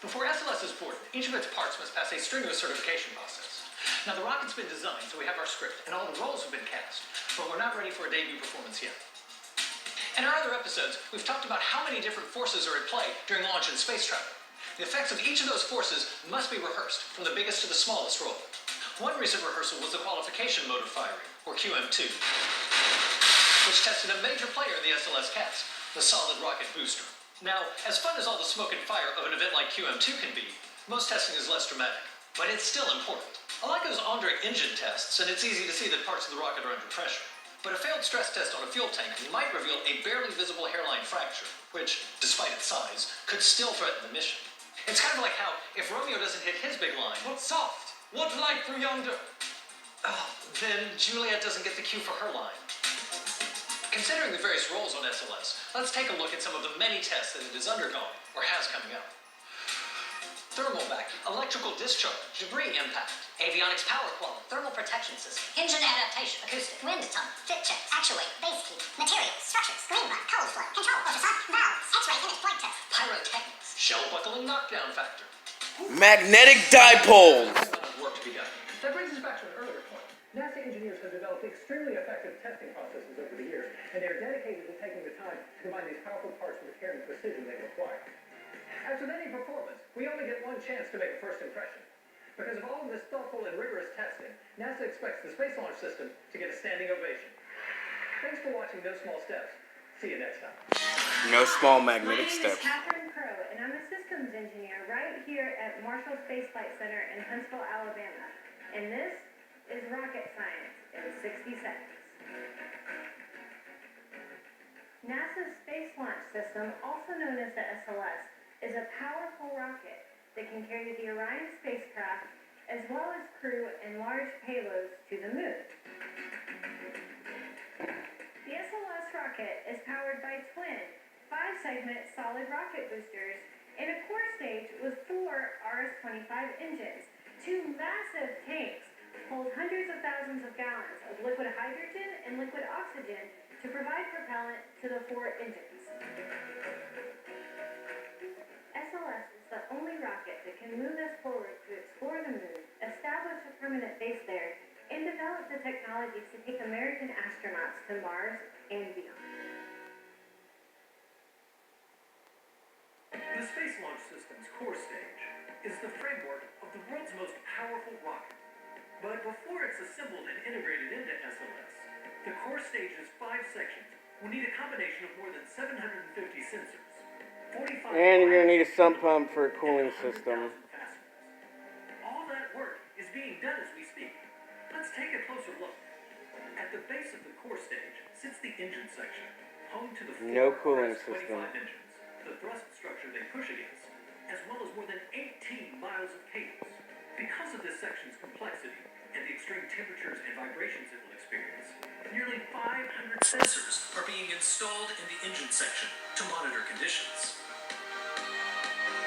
Before SLS is boarded, each of its parts must pass a strenuous certification process. Now, the rocket's been designed, so we have our script, and all the roles have been cast, but we're not ready for a debut performance yet. In our other episodes, we've talked about how many different forces are at play during launch and space travel. The effects of each of those forces must be rehearsed, from the biggest to the smallest role. One recent rehearsal was the qualification mode of firing, or QM2, which tested a major player in the SLS cast, the solid rocket booster. Now, as fun as all the smoke and fire of an event like QM2 can be, most testing is less dramatic, but it's still important. Alaika's Andrei engine tests, and it's easy to see that parts of the rocket are under pressure. But a failed stress test on a fuel tank might reveal a barely visible hairline fracture, which, despite its size, could still threaten the mission. It's kind of like how, if Romeo doesn't hit his big line, "What's soft? What light through yonder?" Then Juliet doesn't get the cue for her line. Considering the various roles on SLS, let's take a look at some of the many tests that it is undergoing, or has coming up. Thermal vacuum, electrical discharge, debris impact, avionics power quality, thermal protection system, engine adaptation, acoustic, wind tunnel, fit check, actuate, base key, materials, structures, green light, cold flow, control, ultrasonic, valves, X-ray image flight test, pyrotechnics, shell buckle and knockdown factor, magnetic dipoles. Work to be done. That brings us back to an earlier point. NASA engineers have developed extremely effective testing processes over the years, and they are dedicated to taking the time to combine these powerful parts with the care and precision they require. As with any performance, we only get one chance to make a first impression. Because of all of this thoughtful and rigorous testing, NASA expects the Space Launch System to get a standing ovation. Thanks for watching No Small Steps. See you next time. No small magnetic steps. My name is Catherine Crow, and I'm a systems engineer right here at Marshall Space Flight Center in Huntsville, Alabama. And this is rocket science in 60 seconds. NASA's Space Launch System, also known as the SLS, is a powerful rocket that can carry the Orion spacecraft as well as crew and large payloads to the moon. The SLS rocket is powered by twin 5-segment solid rocket boosters and a core stage with 4 RS-25 engines. 2 massive tanks hold hundreds of thousands of gallons of liquid hydrogen and liquid oxygen to provide propellant to the 4 engines. SLS is the only rocket that can move us forward to explore the moon, establish a permanent base there, and develop the technologies to take American astronauts to Mars and beyond. The Space Launch System's core stage is the framework of the world's most powerful rocket. But before it's assembled and integrated into SLS, the core stage's 5 sections will need a combination of more than 750 sensors. And you're going to need a sump pump for a cooling system. All that work is being done as we speak. Let's take a closer look. At the base of the core stage sits the engine section, home to the 4 No cooling RS-25 system. engines, the thrust structure they push against, as well as more than 18 miles of cables. Because of this section's complexity and the extreme temperatures and vibrations it will experience, nearly 500 sensors are being installed in the engine section to monitor conditions.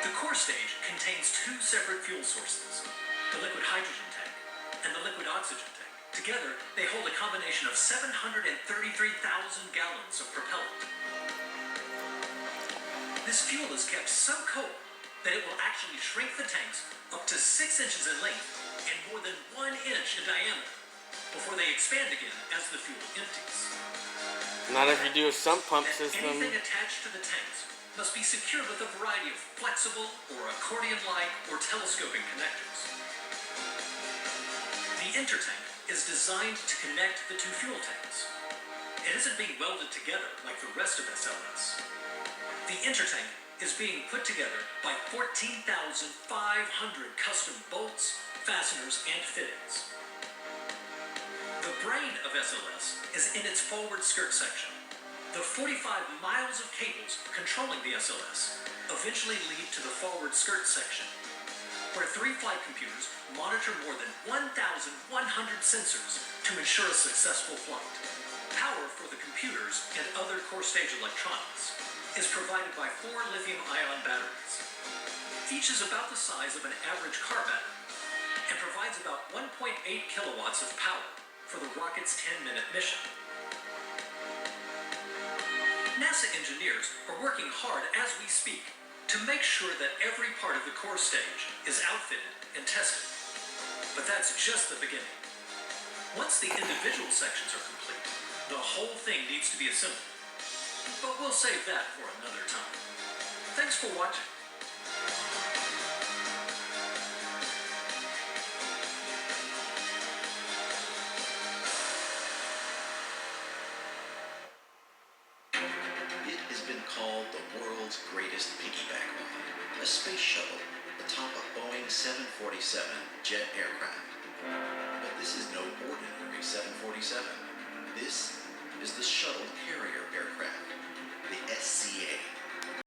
The core stage contains 2 separate fuel sources, the liquid hydrogen tank and the liquid oxygen tank. Together, they hold a combination of 733,000 gallons of propellant. This fuel is kept so cold that it will actually shrink the tanks up to 6 inches in length and more than 1 inch in diameter before they expand again as the fuel empties. Not if you do a sump pump And system. anything attached to the tanks must be secured with a variety of flexible or accordion-like or telescoping connectors. The intertank is designed to connect the 2 fuel tanks. It isn't being welded together like the rest of SLS. The intertank is being put together by 14,500 custom bolts, fasteners, and fittings. The brain of SLS is in its forward skirt section. The 45 miles of cables controlling the SLS eventually lead to the forward skirt section, where 3 flight computers monitor more than 1,100 sensors to ensure a successful flight. Power for the computers and other core stage electronics is provided by 4 lithium-ion batteries. Each is about the size of an average car battery and provides about 1.8 kilowatts of power for the rocket's 10-minute mission. NASA engineers are working hard as we speak to make sure that every part of the core stage is outfitted and tested. But that's just the beginning. Once the individual sections are complete, the whole thing needs to be assembled. But we'll save that for another time. Thanks for watching. It has been called the world's greatest piggyback ride, a space shuttle atop a Boeing 747 jet aircraft. But this is no ordinary 747. This is the Shuttle Carrier Aircraft, the SCA.